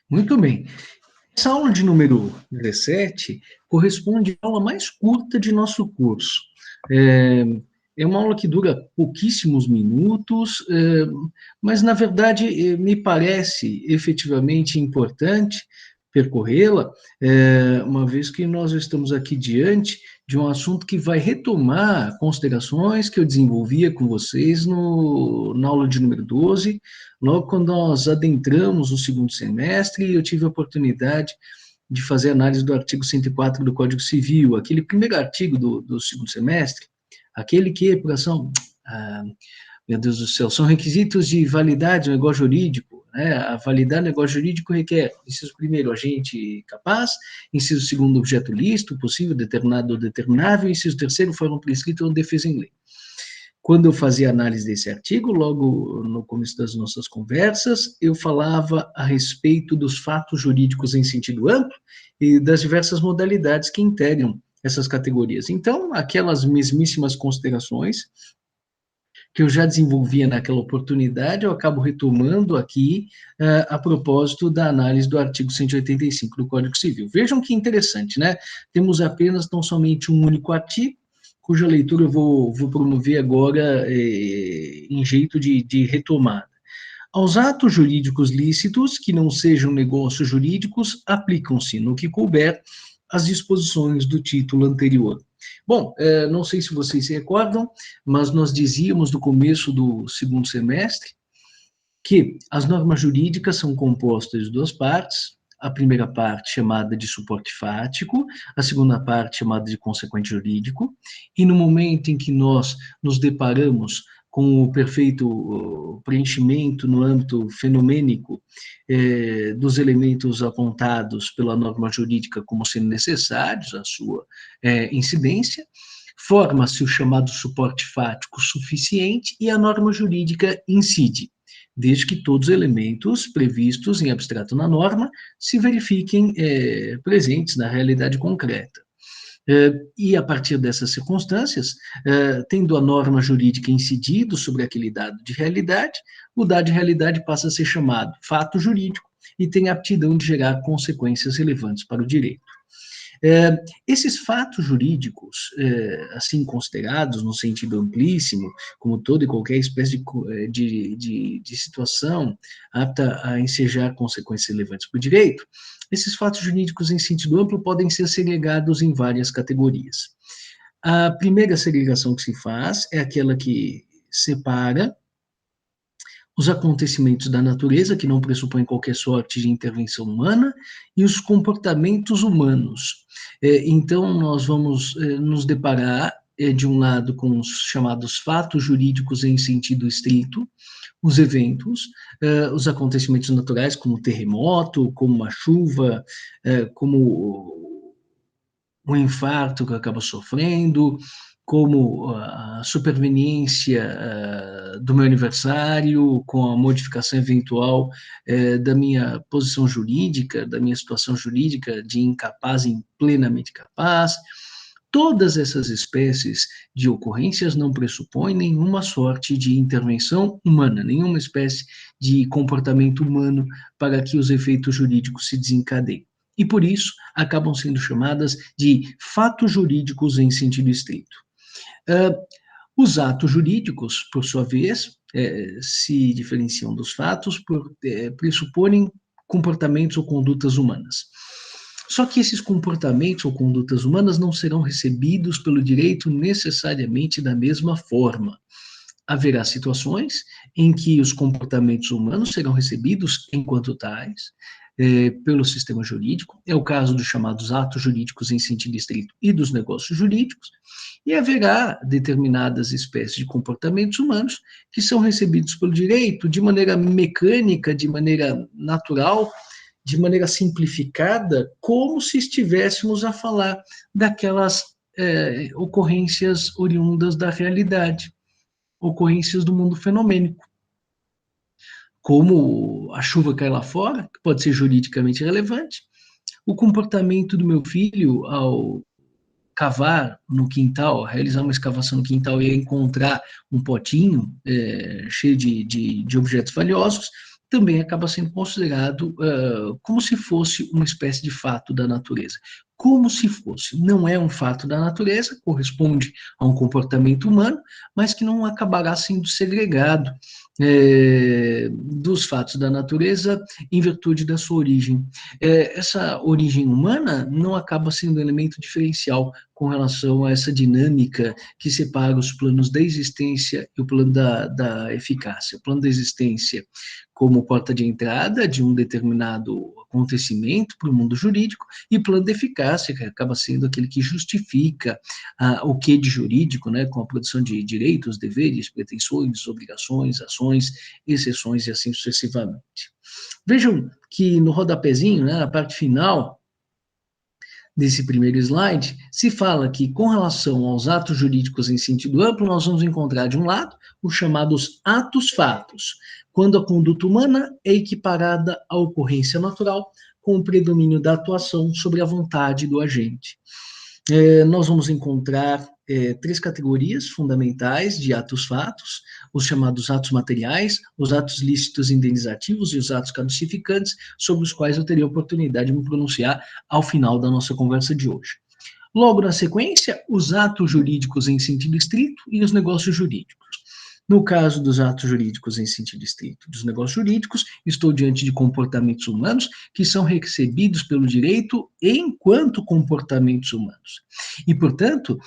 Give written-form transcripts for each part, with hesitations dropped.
Muito bem. Essa aula de número 17 corresponde à aula mais curta de nosso curso. É uma aula que dura pouquíssimos minutos, mas, na verdade, me parece efetivamente importante percorrê-la, uma vez que nós estamos aqui diante de um assunto que vai retomar considerações que eu desenvolvia com vocês na aula de número 12, logo quando nós adentramos o segundo semestre, eu tive a oportunidade de fazer análise do artigo 104 do Código Civil, aquele primeiro artigo do segundo semestre, aquele que, por ação, meu Deus do céu, são requisitos de validade do negócio jurídico, né? A validade do negócio jurídico requer, inciso primeiro, agente capaz, inciso segundo, objeto lícito, possível, determinado ou determinável, inciso terceiro, forma prescrita ou defesa em lei. Quando eu fazia análise desse artigo, logo no começo das nossas conversas, eu falava a respeito dos fatos jurídicos em sentido amplo e das diversas modalidades que integram essas categorias. Então, aquelas mesmíssimas considerações que eu já desenvolvia naquela oportunidade, eu acabo retomando aqui a propósito da análise do artigo 185 do Código Civil. Vejam que interessante, né? Temos apenas, tão somente um único artigo, cuja leitura eu vou promover agora em jeito de retomada. Aos atos jurídicos lícitos, que não sejam negócios jurídicos, aplicam-se, no que couber, as disposições do título anterior. Bom, não sei se vocês se recordam, mas nós dizíamos no começo do segundo semestre que as normas jurídicas são compostas de duas partes, a primeira parte chamada de suporte fático, a segunda parte chamada de consequente jurídico, e no momento em que nós nos deparamos com o perfeito preenchimento no âmbito fenomênico dos elementos apontados pela norma jurídica como sendo necessários à sua incidência, forma-se o chamado suporte fático suficiente e a norma jurídica incide, desde que todos os elementos previstos em abstrato na norma se verifiquem presentes na realidade concreta. E a partir dessas circunstâncias, tendo a norma jurídica incidido sobre aquele dado de realidade, o dado de realidade passa a ser chamado fato jurídico e tem a aptidão de gerar consequências relevantes para o direito. Esses fatos jurídicos, assim considerados no sentido amplíssimo, como toda e qualquer espécie de situação apta a ensejar consequências relevantes para o direito, esses fatos jurídicos em sentido amplo podem ser segregados em várias categorias. A primeira segregação que se faz é aquela que separa os acontecimentos da natureza, que não pressupõem qualquer sorte de intervenção humana, e os comportamentos humanos. Então, nós vamos nos deparar, de um lado, com os chamados fatos jurídicos em sentido estrito, os eventos, os acontecimentos naturais, como o terremoto, como uma chuva, como o infarto que acaba sofrendo, como a superveniência do meu aniversário, com a modificação eventual da minha posição jurídica, da minha situação jurídica de incapaz em plenamente capaz. Todas essas espécies de ocorrências não pressupõem nenhuma sorte de intervenção humana, nenhuma espécie de comportamento humano para que os efeitos jurídicos se desencadeiem. E, por isso, acabam sendo chamadas de fatos jurídicos em sentido estrito. Os atos jurídicos, por sua vez, se diferenciam dos fatos por pressuporem comportamentos ou condutas humanas. Só que esses comportamentos ou condutas humanas não serão recebidos pelo direito necessariamente da mesma forma. Haverá situações em que os comportamentos humanos serão recebidos enquanto tais pelo sistema jurídico, é o caso dos chamados atos jurídicos em sentido estrito e dos negócios jurídicos, e haverá determinadas espécies de comportamentos humanos que são recebidos pelo direito de maneira mecânica, de maneira natural, de maneira simplificada, como se estivéssemos a falar daquelas ocorrências oriundas da realidade, ocorrências do mundo fenomênico, como a chuva cai lá fora, que pode ser juridicamente relevante, o comportamento do meu filho ao cavar no quintal, realizar uma escavação no quintal e encontrar um potinho cheio de objetos valiosos, também acaba sendo considerado como se fosse uma espécie de fato da natureza. Como se fosse, não é um fato da natureza, corresponde a um comportamento humano, mas que não acabará sendo segregado dos fatos da natureza em virtude da sua origem. Essa origem humana não acaba sendo um elemento diferencial com relação a essa dinâmica que separa os planos da existência e o plano da eficácia. O plano da existência como porta de entrada de um determinado acontecimento para o mundo jurídico, e plano de eficácia, que acaba sendo aquele que justifica o que de jurídico, né, com a produção de direitos, deveres, pretensões, obrigações, ações, exceções e assim sucessivamente. Vejam que no rodapézinho, né, na parte final desse primeiro slide, se fala que, com relação aos atos jurídicos em sentido amplo, nós vamos encontrar, de um lado, os chamados atos-fatos, quando a conduta humana é equiparada à ocorrência natural, com o predomínio da atuação sobre a vontade do agente. Nós vamos encontrar três categorias fundamentais de atos-fatos: os chamados atos materiais, os atos lícitos indenizativos e os atos caducificantes, sobre os quais eu teria a oportunidade de me pronunciar ao final da nossa conversa de hoje. Logo na sequência, os atos jurídicos em sentido estrito e os negócios jurídicos. No caso dos atos jurídicos em sentido estrito dos negócios jurídicos, estou diante de comportamentos humanos que são recebidos pelo direito enquanto comportamentos humanos. E, portanto,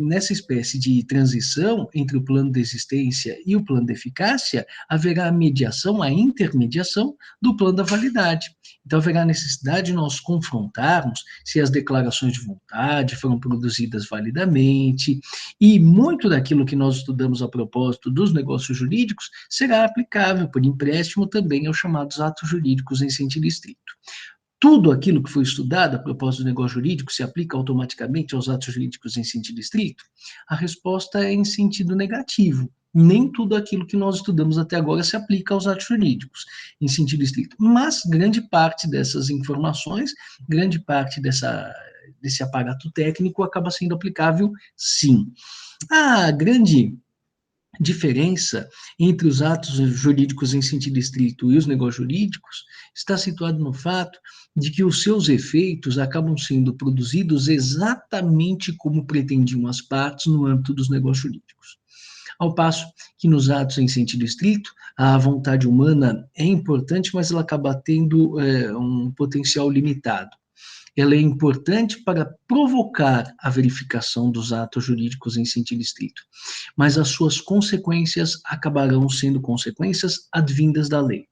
nessa espécie de transição entre o plano de existência e o plano de eficácia, haverá a mediação, a intermediação do plano da validade. Então, haverá necessidade de nós confrontarmos se as declarações de vontade foram produzidas validamente, e muito daquilo que nós estudamos a propósito dos negócios jurídicos será aplicável por empréstimo também aos chamados atos jurídicos em sentido estrito. Tudo aquilo que foi estudado a propósito do negócio jurídico se aplica automaticamente aos atos jurídicos em sentido estrito? A resposta é em sentido negativo. Nem tudo aquilo que nós estudamos até agora se aplica aos atos jurídicos em sentido estrito. Mas grande parte dessas informações, grande parte desse aparato técnico acaba sendo aplicável, sim. A grande diferença entre os atos jurídicos em sentido estrito e os negócios jurídicos está situado no fato de que os seus efeitos acabam sendo produzidos exatamente como pretendiam as partes no âmbito dos negócios jurídicos. Ao passo que nos atos em sentido estrito, a vontade humana é importante, mas ela acaba tendo um potencial limitado. Ela é importante para provocar a verificação dos atos jurídicos em sentido estrito, mas as suas consequências acabarão sendo consequências advindas da lei,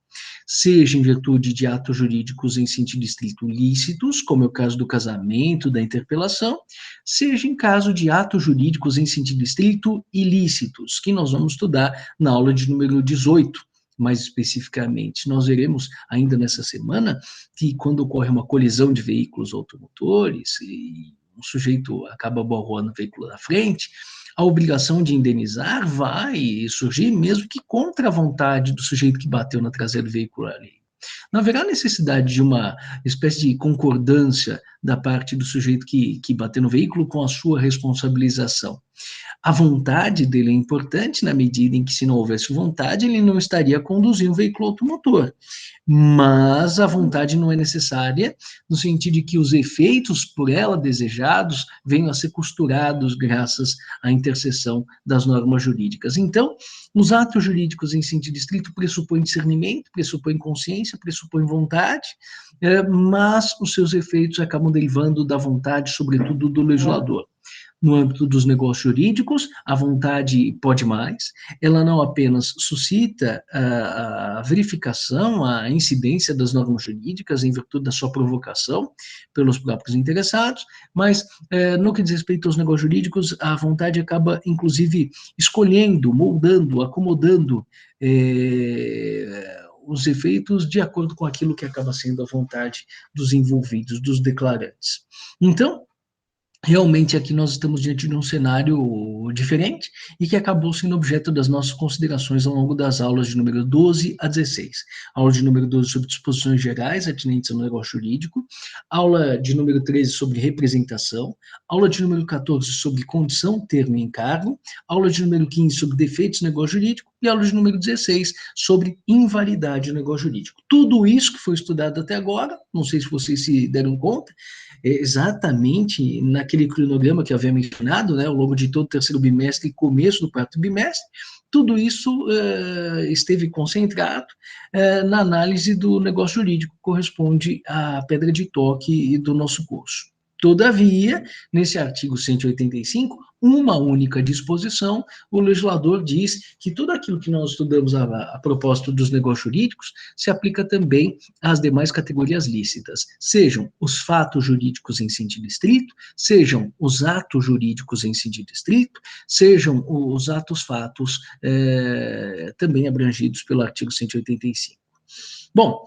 seja em virtude de atos jurídicos em sentido estrito lícitos, como é o caso do casamento, da interpelação, seja em caso de atos jurídicos em sentido estrito ilícitos, que nós vamos estudar na aula de número 18. Mais especificamente, nós veremos ainda nessa semana que, quando ocorre uma colisão de veículos automotores e um sujeito acaba aborroando o veículo da frente, a obrigação de indenizar vai surgir mesmo que contra a vontade do sujeito que bateu na traseira do veículo ali. Não haverá necessidade de uma espécie de concordância da parte do sujeito que bateu no veículo com a sua responsabilização. A vontade dele é importante na medida em que, se não houvesse vontade, ele não estaria conduzindo um veículo automotor. Mas a vontade não é necessária, no sentido de que os efeitos por ela desejados venham a ser costurados graças à interseção das normas jurídicas. Então, os atos jurídicos em sentido estrito pressupõem discernimento, pressupõem consciência, pressupõem vontade, mas os seus efeitos acabam derivando da vontade, sobretudo do legislador. No âmbito dos negócios jurídicos, a vontade pode mais, ela não apenas suscita a verificação, a incidência das normas jurídicas em virtude da sua provocação pelos próprios interessados, mas no que diz respeito aos negócios jurídicos, a vontade acaba, inclusive, escolhendo, moldando, acomodando os efeitos de acordo com aquilo que acaba sendo a vontade dos envolvidos, dos declarantes. Então, realmente aqui nós estamos diante de um cenário diferente e que acabou sendo objeto das nossas considerações ao longo das aulas de número 12 a 16. Aula de número 12 sobre disposições gerais atinentes ao negócio jurídico, aula de número 13 sobre representação, aula de número 14 sobre condição, termo e encargo, aula de número 15 sobre defeitos do negócio jurídico e a aula de número 16, sobre invalidade no negócio jurídico. Tudo isso que foi estudado até agora, não sei se vocês se deram conta, exatamente naquele cronograma que eu havia mencionado, né, ao longo de todo o terceiro bimestre e começo do quarto bimestre, tudo isso esteve concentrado na análise do negócio jurídico, que corresponde à pedra de toque do nosso curso. Todavia, nesse artigo 185, uma única disposição, o legislador diz que tudo aquilo que nós estudamos a propósito dos negócios jurídicos se aplica também às demais categorias lícitas, sejam os fatos jurídicos em sentido estrito, sejam os atos jurídicos em sentido estrito, sejam os atos-fatos também abrangidos pelo artigo 185. Bom,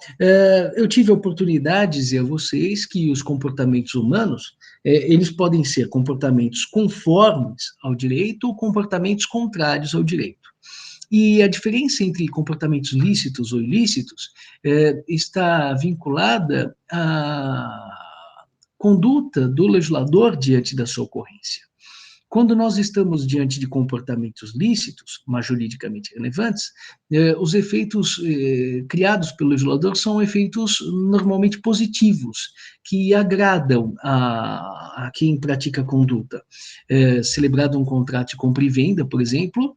eu tive a oportunidade de dizer a vocês que os comportamentos humanos, eles podem ser comportamentos conformes ao direito ou comportamentos contrários ao direito. E a diferença entre comportamentos lícitos ou ilícitos está vinculada à conduta do legislador diante da sua ocorrência. Quando nós estamos diante de comportamentos lícitos, mas juridicamente relevantes, os efeitos criados pelo legislador são efeitos normalmente positivos, que agradam a quem pratica a conduta. Celebrado um contrato de compra e venda, por exemplo,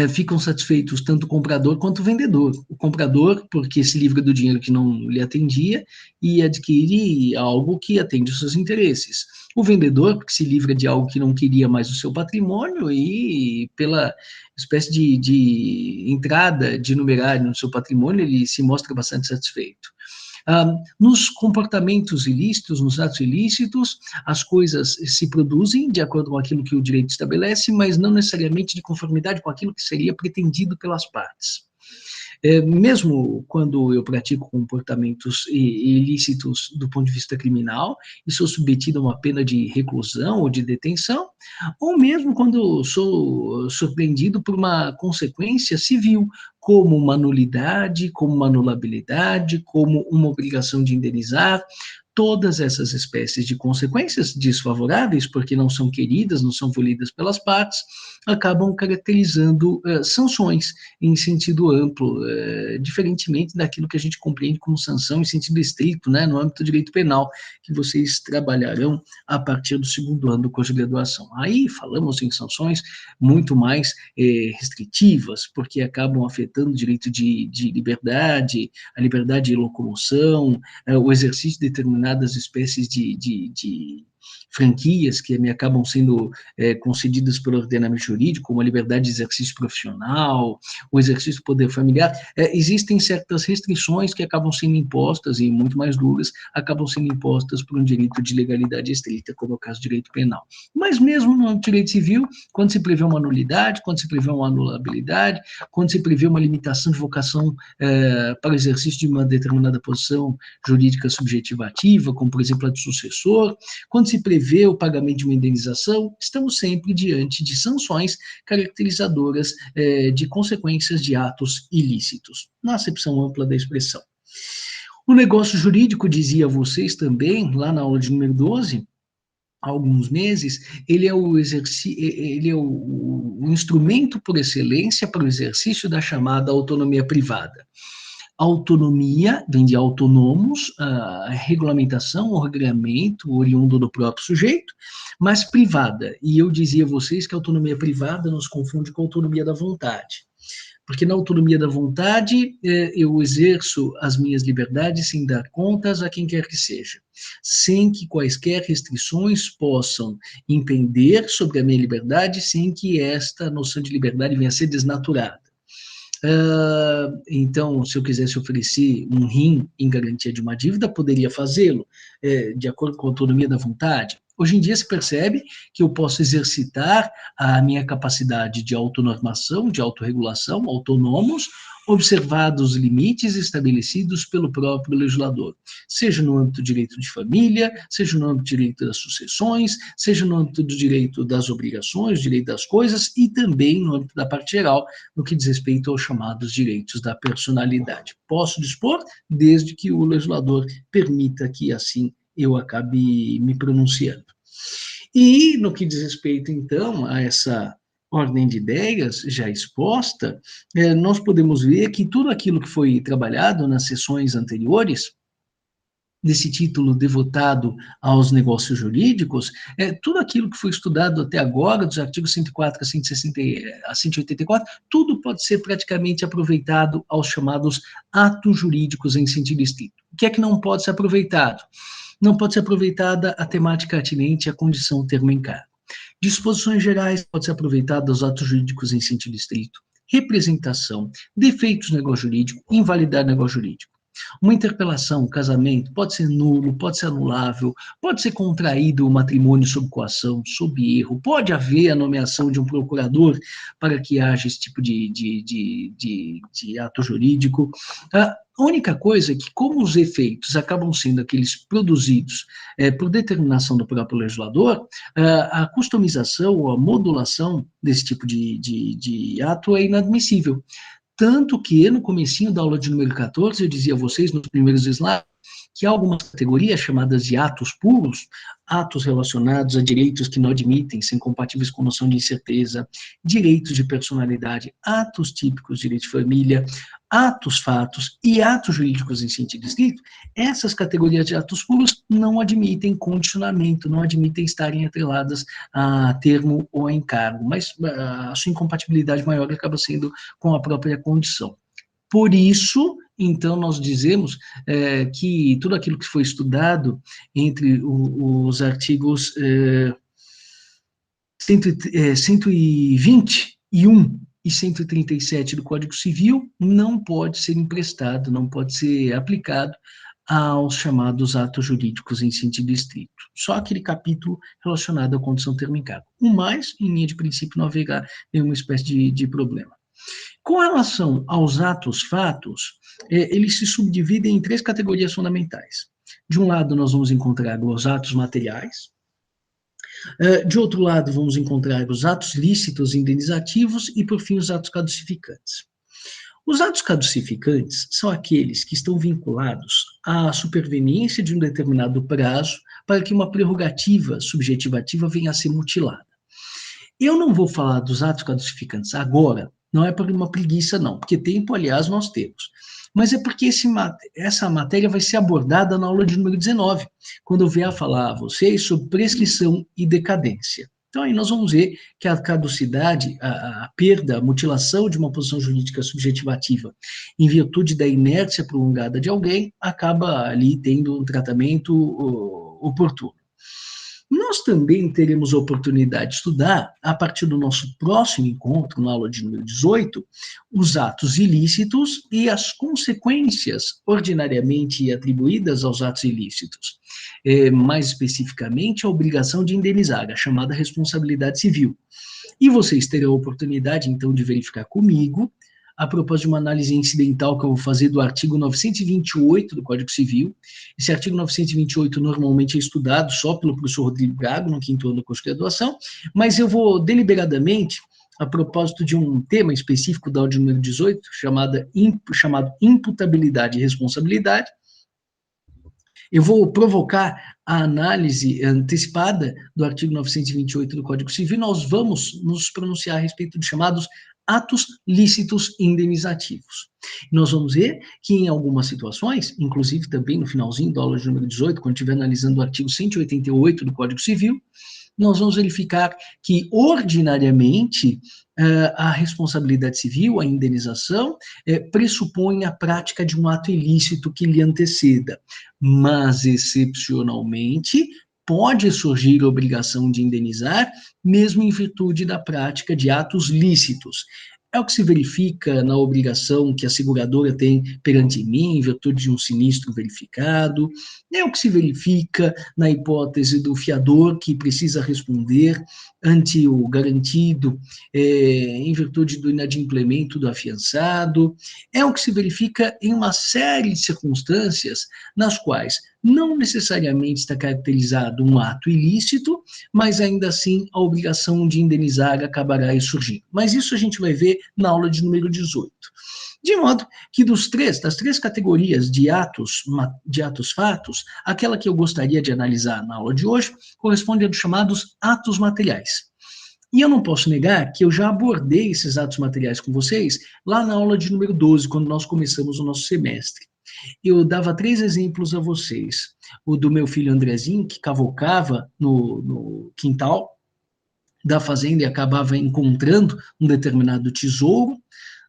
ficam satisfeitos tanto o comprador quanto o vendedor. O comprador, porque se livra do dinheiro que não lhe atendia e adquire algo que atende os seus interesses. O vendedor, porque se livra de algo que não queria mais o seu patrimônio e pela espécie de entrada de numerário no seu patrimônio, ele se mostra bastante satisfeito. Nos comportamentos ilícitos, nos atos ilícitos, as coisas se produzem de acordo com aquilo que o direito estabelece, mas não necessariamente de conformidade com aquilo que seria pretendido pelas partes. Mesmo quando eu pratico comportamentos ilícitos do ponto de vista criminal e sou submetido a uma pena de reclusão ou de detenção, ou mesmo quando sou surpreendido por uma consequência civil, como uma nulidade, como uma anulabilidade, como uma obrigação de indenizar, todas essas espécies de consequências desfavoráveis, porque não são queridas, não são volidas pelas partes, acabam caracterizando sanções em sentido amplo, diferentemente daquilo que a gente compreende como sanção em sentido estrito, né, no âmbito do direito penal, que vocês trabalharão a partir do segundo ano do curso de graduação. Aí falamos em sanções muito mais restritivas, porque acabam afetando o direito de liberdade, a liberdade de locomoção, o exercício de determinadas espécies de franquias que me acabam sendo concedidas pelo ordenamento jurídico, como a liberdade de exercício profissional, o exercício do poder familiar, existem certas restrições que acabam sendo impostas, e muito mais duras, acabam sendo impostas por um direito de legalidade estrita, como é o caso do direito penal. Mas mesmo no direito civil, quando se prevê uma nulidade, quando se prevê uma anulabilidade, quando se prevê uma limitação de vocação para o exercício de uma determinada posição jurídica subjetiva ativa, como, por exemplo, a de sucessor, quando se prevê o pagamento de uma indenização, estamos sempre diante de sanções caracterizadoras de consequências de atos ilícitos, na acepção ampla da expressão. O negócio jurídico, dizia a vocês também, lá na aula de número 12, há alguns meses, ele é o instrumento por excelência para o exercício da chamada autonomia privada. Autonomia vem de autônomos, regulamentação, ordenamento, oriundo do próprio sujeito, mas privada. E eu dizia a vocês que a autonomia privada nos confunde com a autonomia da vontade. Porque na autonomia da vontade, eu exerço as minhas liberdades sem dar contas a quem quer que seja, sem que quaisquer restrições possam impender sobre a minha liberdade, sem que esta noção de liberdade venha a ser desnaturada. Então, se eu quisesse oferecer um rim em garantia de uma dívida, poderia fazê-lo, de acordo com a autonomia da vontade. Hoje em dia se percebe que eu posso exercitar a minha capacidade de autonormação, de autorregulação, autônomos, observados os limites estabelecidos pelo próprio legislador, seja no âmbito do direito de família, seja no âmbito do direito das sucessões, seja no âmbito do direito das obrigações, direito das coisas, e também no âmbito da parte geral, no que diz respeito aos chamados direitos da personalidade. Posso dispor, desde que o legislador permita que assim eu acabe me pronunciando. E no que diz respeito, então, a essa ordem de ideias já exposta, nós podemos ver que tudo aquilo que foi trabalhado nas sessões anteriores, desse título devotado aos negócios jurídicos, tudo aquilo que foi estudado até agora, dos artigos 104 a 160, a 184, tudo pode ser praticamente aproveitado aos chamados atos jurídicos em sentido estrito. O que é que não pode ser aproveitado? Não pode ser aproveitada a temática atinente à condição termo em cargo. Disposições gerais pode ser aproveitada aos atos jurídicos em sentido estrito. Representação, defeitos no negócio jurídico, invalidar negócio jurídico. Uma interpelação, um casamento, pode ser nulo, pode ser anulável, pode ser contraído o matrimônio sob coação, sob erro, pode haver a nomeação de um procurador para que haja esse tipo de ato jurídico. A única coisa é que, como os efeitos acabam sendo aqueles produzidos por determinação do próprio legislador, a customização ou a modulação desse tipo de ato é inadmissível. Tanto que no comecinho da aula de número 14, eu dizia a vocês, nos primeiros slides, que há algumas categorias chamadas de atos puros, atos relacionados a direitos que não admitem, sem compatíveis com noção de incerteza, direitos de personalidade, atos típicos, direito de família, atos fatos e atos jurídicos em sentido estrito. Essas categorias de atos puros não admitem condicionamento, não admitem estarem atreladas a termo ou a encargo, mas a sua incompatibilidade maior acaba sendo com a própria condição. Por isso, então, nós dizemos que tudo aquilo que foi estudado entre os artigos 121 e 137 do Código Civil não pode ser emprestado, não pode ser aplicado aos chamados atos jurídicos em sentido estrito. Só aquele capítulo relacionado à condição termo em cargo. O mais, em linha de princípio, não haverá nenhuma espécie de problema. Com relação aos atos fatos, eles se subdividem em três categorias fundamentais. De um lado, nós vamos encontrar os atos materiais. De outro lado, vamos encontrar os atos lícitos indenizativos e, por fim, os atos caducificantes. Os atos caducificantes são aqueles que estão vinculados à superveniência de um determinado prazo para que uma prerrogativa subjetivativa venha a ser mutilada. Eu não vou falar dos atos caducificantes agora, não é por uma preguiça, não, porque tempo, aliás, nós temos. Mas é porque essa matéria vai ser abordada na aula de número 19, quando eu vier a falar a vocês sobre prescrição e decadência. Então, aí nós vamos ver que a caducidade, a perda, a mutilação de uma posição jurídica subjetivativa em virtude da inércia prolongada de alguém, acaba ali tendo um tratamento oportuno. Nós também teremos a oportunidade de estudar, a partir do nosso próximo encontro, na aula de número 18, os atos ilícitos e as consequências ordinariamente atribuídas aos atos ilícitos. Mais especificamente, a obrigação de indenizar, a chamada responsabilidade civil. E vocês terão a oportunidade, então, de verificar comigo, a propósito de uma análise incidental que eu vou fazer do artigo 928 do Código Civil. Esse artigo 928 normalmente é estudado só pelo professor Rodrigo Gago, no quinto ano do curso de graduação, mas eu vou deliberadamente, a propósito de um tema específico da aula de número 18, chamado imputabilidade e responsabilidade, eu vou provocar a análise antecipada do artigo 928 do Código Civil, nós vamos nos pronunciar a respeito de chamados atos lícitos indenizativos. Nós vamos ver que em algumas situações, inclusive também no finalzinho da aula de número 18, quando estiver analisando o artigo 188 do Código Civil, nós vamos verificar que, ordinariamente, a responsabilidade civil, a indenização, pressupõe a prática de um ato ilícito que lhe anteceda, mas, excepcionalmente, pode surgir a obrigação de indenizar, mesmo em virtude da prática de atos lícitos. É o que se verifica na obrigação que a seguradora tem perante mim, em virtude de um sinistro verificado, é o que se verifica na hipótese do fiador que precisa responder ante o garantido em virtude do inadimplemento do afiançado, é o que se verifica em uma série de circunstâncias nas quais não necessariamente está caracterizado um ato ilícito, mas ainda assim a obrigação de indenizar acabará surgindo. Mas isso a gente vai ver na aula de número 18. De modo que das três categorias de atos fatos, aquela que eu gostaria de analisar na aula de hoje corresponde aos chamados atos materiais. E eu não posso negar que eu já abordei esses atos materiais com vocês lá na aula de número 12, quando nós começamos o nosso semestre. Eu dava 3 exemplos a vocês. O do meu filho Andrezinho, que cavocava no quintal da fazenda e acabava encontrando um determinado tesouro.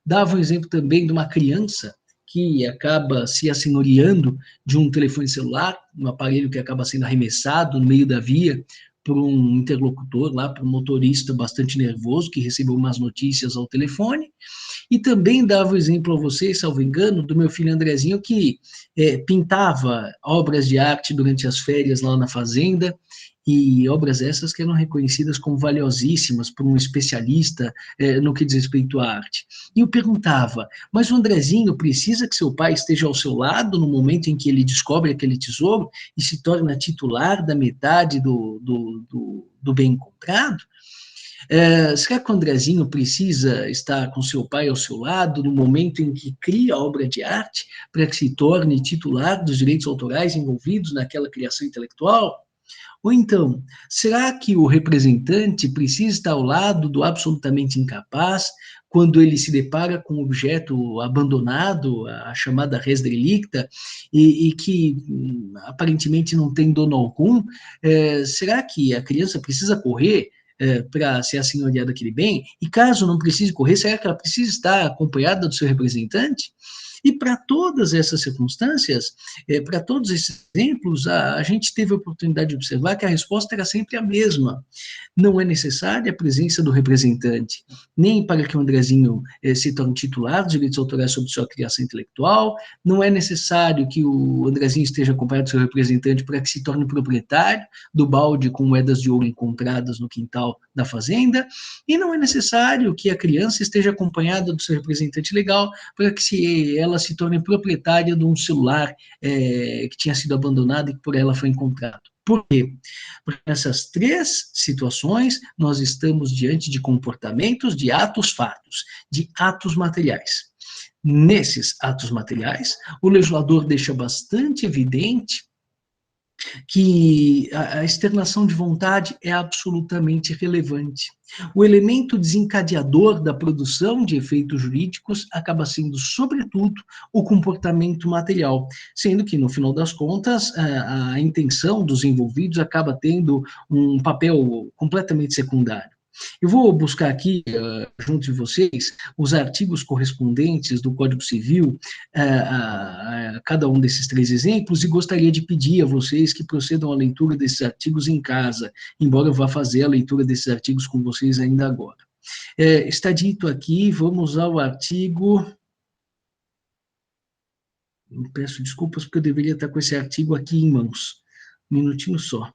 Dava um exemplo também de uma criança que acaba se assenhoreando de um telefone celular, um aparelho que acaba sendo arremessado no meio da via por um interlocutor lá, por um motorista bastante nervoso que recebeu umas notícias ao telefone. E também dava o exemplo a vocês, salvo engano, do meu filho Andrezinho, que pintava obras de arte durante as férias lá na fazenda, e obras essas que eram reconhecidas como valiosíssimas por um especialista no que diz respeito à arte. E eu perguntava, mas o Andrezinho precisa que seu pai esteja ao seu lado no momento em que ele descobre aquele tesouro e se torna titular da metade do bem encontrado? Será que o Andrezinho precisa estar com seu pai ao seu lado no momento em que cria a obra de arte para que se torne titular dos direitos autorais envolvidos naquela criação intelectual? Ou então, será que o representante precisa estar ao lado do absolutamente incapaz quando ele se depara com um objeto abandonado, a chamada res delicta, e que aparentemente não tem dono algum? Será que a criança precisa correr para ser assenhoreada daquele bem? E caso não precise correr, será que ela precisa estar acompanhada do seu representante? E para todas essas circunstâncias, para todos esses exemplos, a gente teve a oportunidade de observar que a resposta era sempre a mesma. Não é necessária a presença do representante, nem para que o Andrezinho se torne titular dos direitos autorais sobre sua criação intelectual, não é necessário que o Andrezinho esteja acompanhado do seu representante para que se torne proprietário do balde com moedas de ouro encontradas no quintal da fazenda, e não é necessário que a criança esteja acompanhada do seu representante legal para que ela se torne proprietária de um celular que tinha sido abandonado e que por ela foi encontrado. Por quê? Porque nessas 3 situações nós estamos diante de comportamentos, de atos fatos, de atos materiais. Nesses atos materiais, o legislador deixa bastante evidente que a externação de vontade é absolutamente relevante. O elemento desencadeador da produção de efeitos jurídicos acaba sendo, sobretudo, o comportamento material, sendo que, no final das contas, a intenção dos envolvidos acaba tendo um papel completamente secundário. Eu vou buscar aqui, junto de vocês, os artigos correspondentes do Código Civil a cada um desses 3 exemplos e gostaria de pedir a vocês que procedam à leitura desses artigos em casa, embora eu vá fazer a leitura desses artigos com vocês ainda agora. Está dito aqui, vamos ao artigo... Eu peço desculpas porque eu deveria estar com esse artigo aqui em mãos. Um minutinho só.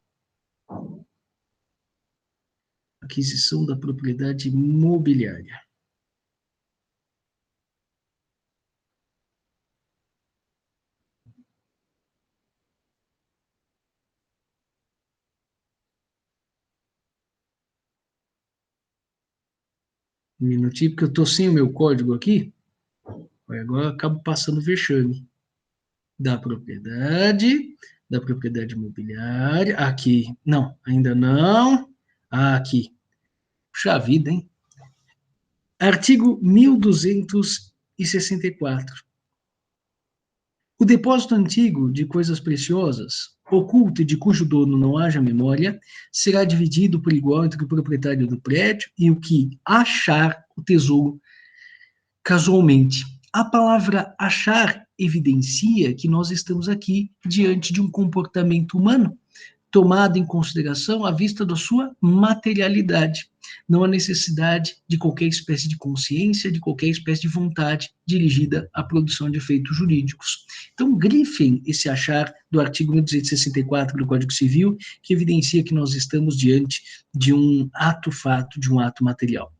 Aquisição da propriedade imobiliária. Um minutinho, porque eu estou sem o meu código aqui. Agora eu acabo passando vexame. Da propriedade imobiliária. Aqui. Não, ainda não. Aqui. Puxa vida, hein? Artigo 1264. O depósito antigo de coisas preciosas, oculto e de cujo dono não haja memória, será dividido por igual entre o proprietário do prédio e o que achar o tesouro casualmente. A palavra achar evidencia que nós estamos aqui diante de um comportamento humano, tomado em consideração à vista da sua materialidade. Não há necessidade de qualquer espécie de consciência, de qualquer espécie de vontade dirigida à produção de efeitos jurídicos. Então, grifem esse achar do artigo 1264 do Código Civil, que evidencia que nós estamos diante de um ato-fato, de um ato material.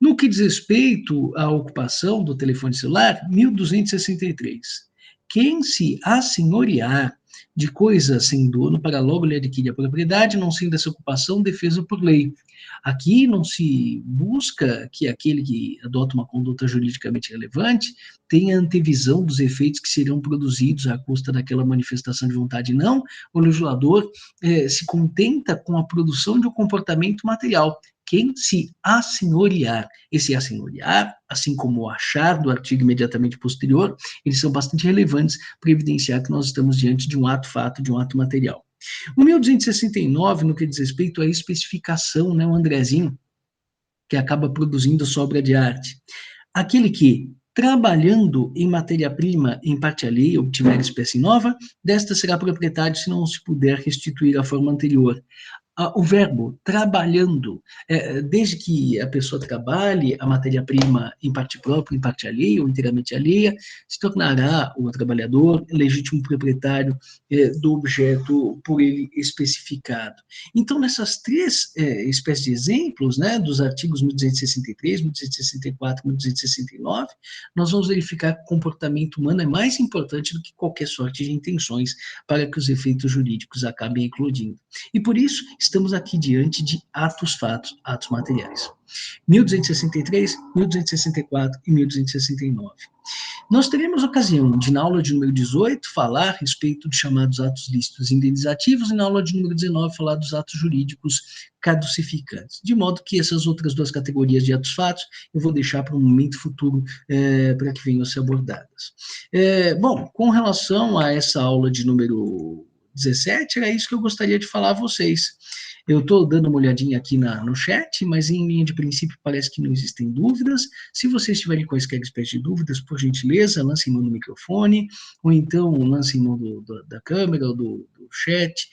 No que diz respeito à ocupação do telefone celular, 1263. Quem se assenhorear de coisa sem dono para logo lhe adquirir a propriedade, não sendo essa ocupação defesa por lei. Aqui não se busca que aquele que adota uma conduta juridicamente relevante tenha antevisão dos efeitos que serão produzidos à custa daquela manifestação de vontade. Não, o legislador se contenta com a produção de um comportamento material, quem se assenhorear. Esse assenhorear, assim como o achar do artigo imediatamente posterior, eles são bastante relevantes para evidenciar que nós estamos diante de um ato-fato, de um ato material. O 1269, no que diz respeito à especificação, né, o Andrezinho, que acaba produzindo sua obra de arte. Aquele que, trabalhando em matéria-prima em parte alheia, obtiver espécie nova, desta será proprietário se não se puder restituir a forma anterior. O verbo trabalhando, desde que a pessoa trabalhe a matéria-prima em parte própria, em parte alheia ou inteiramente alheia, se tornará o trabalhador legítimo proprietário do objeto por ele especificado. Então, nessas três espécies de exemplos, né, dos artigos 1263, 1264, 1269, nós vamos verificar que o comportamento humano é mais importante do que qualquer sorte de intenções para que os efeitos jurídicos acabem eclodindo. E por isso, estamos aqui diante de atos-fatos, atos materiais. 1263, 1264 e 1269. Nós teremos ocasião de, na aula de número 18, falar a respeito de chamados atos lícitos indenizativos e na aula de número 19, falar dos atos jurídicos caducificantes. De modo que essas outras duas categorias de atos-fatos eu vou deixar para um momento futuro para que venham a ser abordadas. Bom, com relação a essa aula de número 17, era isso que eu gostaria de falar a vocês. Eu estou dando uma olhadinha aqui no chat, mas em linha de princípio parece que não existem dúvidas. Se vocês tiverem quaisquer espécie de dúvidas, por gentileza, lancem mão no microfone, ou então lancem mão da câmera ou do chat,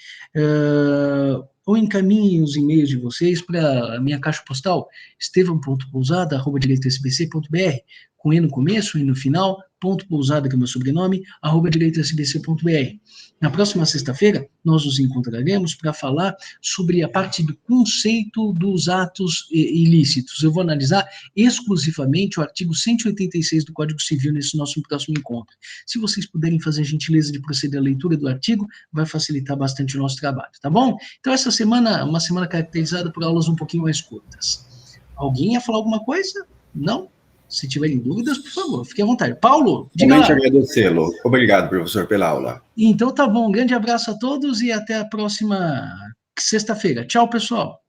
ou encaminhem os e-mails de vocês para a minha caixa postal, estevam.pousada@direitosbc.br, com E no começo e no final, ponto Pousada, que é o meu sobrenome, @direitosbc.br. Na próxima sexta-feira, nós nos encontraremos para falar sobre a parte do conceito dos atos ilícitos. Eu vou analisar exclusivamente o artigo 186 do Código Civil nesse nosso próximo encontro. Se vocês puderem fazer a gentileza de proceder à leitura do artigo, vai facilitar bastante o nosso trabalho, tá bom? Então, essa semana, uma semana caracterizada por aulas um pouquinho mais curtas. Alguém ia falar alguma coisa? Não? Se tiverem dúvidas, por favor, fique à vontade. Paulo, diga lá. Somente agradecê-lo. Obrigado, professor, pela aula. Então tá bom, um grande abraço a todos e até a próxima sexta-feira. Tchau, pessoal.